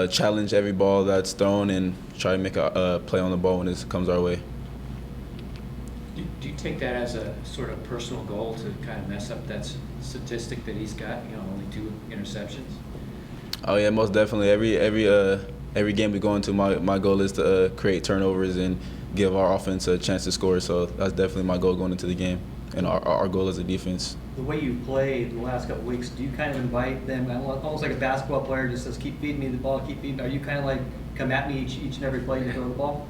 Challenge every ball that's thrown and try to make a play on the ball when it comes our way. Do you take that as a sort of personal goal to kind of mess up that statistic that he's got, only 2 interceptions? Oh yeah, most definitely. Every game we go into, my goal is to create turnovers and give our offense a chance to score. So that's definitely my goal going into the game, and our goal as a defense. The way you played the last couple of weeks, do you kind of invite them, almost like a basketball player just says, keep feeding me the ball, keep feeding? Are you kind of like, come at me each and every play you throw the ball?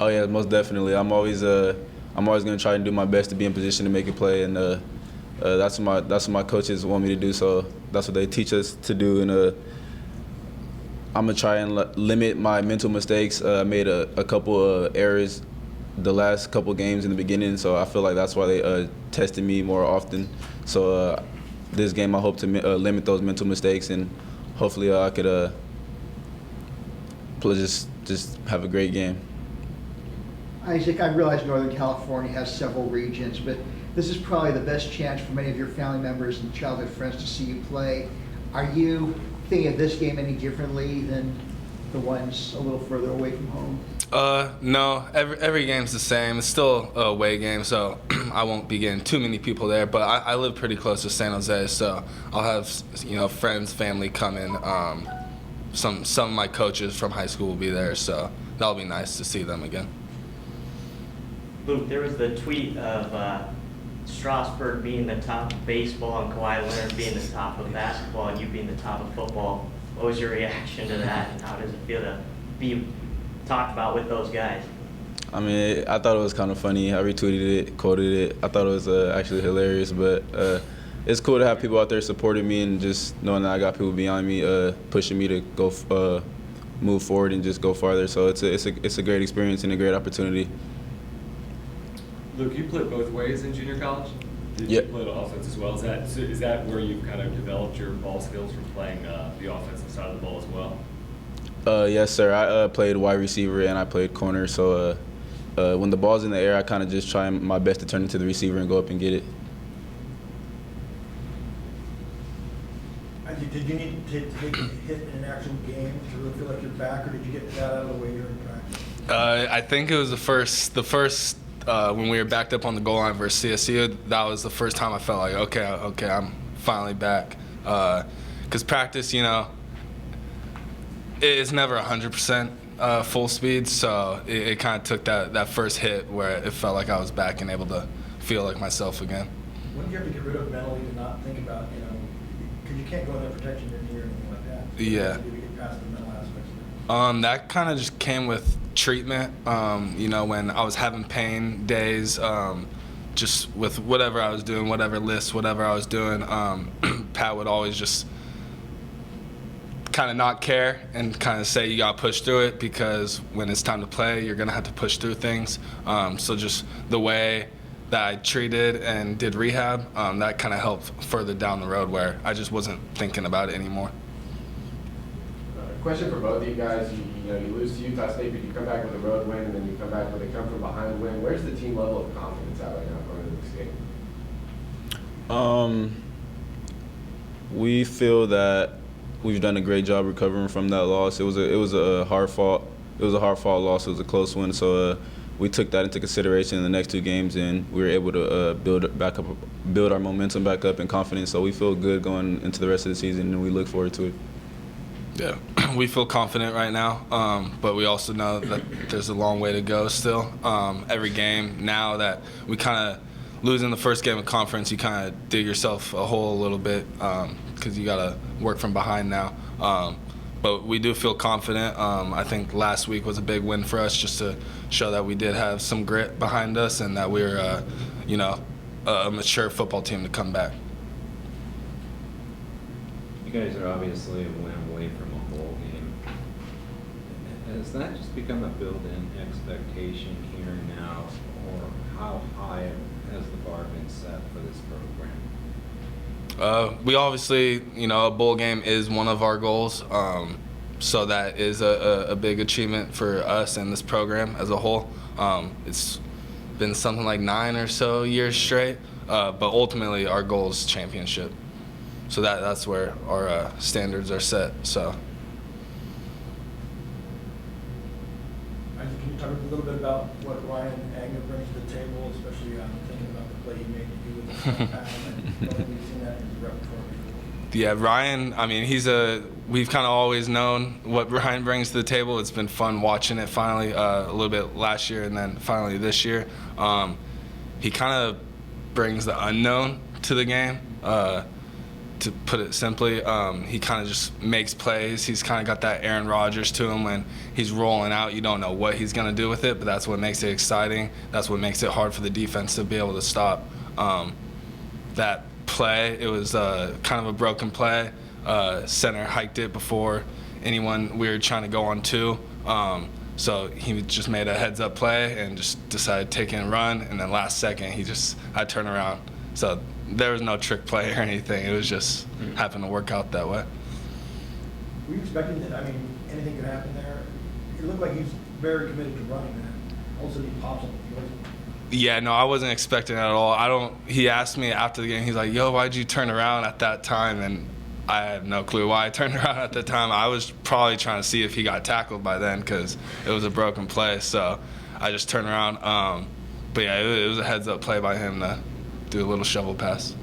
Oh yeah, most definitely. I'm always going to try and do my best to be in position to make a play, and that's what my coaches want me to do. So that's what they teach us to do, and I'm gonna try and limit my mental mistakes. I made a couple of errors the last couple games in the beginning, so I feel like that's why they tested me more often. So this game, I hope to limit those mental mistakes, and hopefully I could just have a great game. Isaac, I realize Northern California has several regions, but this is probably the best chance for many of your family members and childhood friends to see you play. Are you thinking of this game any differently than the ones a little further away from home? No, every game's the same. It's still a away game, so I won't be getting too many people there. But I live pretty close to San Jose, so I'll have friends, family coming. Some of my coaches from high school will be there, so that'll be nice to see them again. Luke, there was the tweet of Strasburg being the top of baseball and Kawhi Leonard being the top of basketball and you being the top of football. What was your reaction to that, and how does it feel to be talked about with those guys? I mean, I thought it was kind of funny. I retweeted it, quoted it. I thought it was actually hilarious, but it's cool to have people out there supporting me and just knowing that I got people behind me, pushing me to go move forward and just go farther. So it's a great experience and a great opportunity. Luke, you played both ways in junior college? Did Yep. you play the offense as well? Is that where you've kind of developed your ball skills from playing the offensive side of the ball as well? Yes, sir. I played wide receiver and I played corner. So when the ball's in the air, I kind of just try my best to turn it to the receiver and go up and get it. Did you need to take a hit in an actual game to really feel like you're back, or did you get that out of the way during practice? I think it was the first when we were backed up on the goal line versus Sdsu. That was the first time I felt like, okay, I'm finally back. Because practice, it's never 100% full speed, so it kind of took that first hit where it felt like I was back and able to feel like myself again. When do you have to get rid of mentally to not think about, because you can't go in there protecting your knee or anything like that? Yeah. So you get past the mental aspects. That kind of just came with treatment. When I was having pain days, just with whatever I was doing, whatever list, whatever I was doing, Pat would always just kind of not care and kind of say you got to push through it, because when it's time to play, you're going to have to push through things. So just the way that I treated and did rehab, that kind of helped further down the road where I just wasn't thinking about it anymore. Question for both of you guys. You lose to Utah State, but you come back with a road win, and then you come back with a come from behind win. Where's the team level of confidence at right now going into this game? We feel that we've done a great job recovering from that loss. It was a hard fought loss. It was a close one. So we took that into consideration in the next 2 games, and we were able to build our momentum back up and confidence. So we feel good going into the rest of the season, and we look forward to it. Yeah, we feel confident right now, but we also know that there's a long way to go still. Every game now that we kind of lose in the first game of conference, you kind of dig yourself a hole a little bit because you got to work from behind now. But we do feel confident. I think last week was a big win for us, just to show that we did have some grit behind us and that we were, a mature football team to come back. You guys are obviously a win away from a bowl game. Has that just become a built-in expectation here now, or how high has the bar been set for this program? We obviously, a bowl game is one of our goals, so that is a big achievement for us and this program as a whole. It's been something like 9 or so years straight, but ultimately our goal is championship. So that's where our standards are set. So. Isaac, can you talk a little bit about what Ryan Agnew brings to the table, especially thinking about the play he made to you with the front pass? I don't think we've seen that in his repertoire before. Yeah, Ryan, I mean, we've kind of always known what Ryan brings to the table. It's been fun watching it finally, a little bit last year and then finally this year. He kind of brings the unknown to the game, to put it simply. He kind of just makes plays. He's kind of got that Aaron Rodgers to him. When he's rolling out, you don't know what he's going to do with it, but that's what makes it exciting. That's what makes it hard for the defense to be able to stop. That play, it was kind of a broken play. Center hiked it before anyone we were trying to go on to. So he just made a heads-up play and just decided to take it and run, and then last second I turned around. So there was no trick play or anything. It was just happened to work out that way. Were you expecting that, anything could happen there? It looked like he's very committed to running that. Also, he pops on the field. Yeah, no, I wasn't expecting it at all. He asked me after the game, he's like, yo, why'd you turn around at that time? And I have no clue why I turned around at the time. I was probably trying to see if he got tackled by then because it was a broken play. So I just turned around. But yeah, it was a heads-up play by him to do a little shovel pass.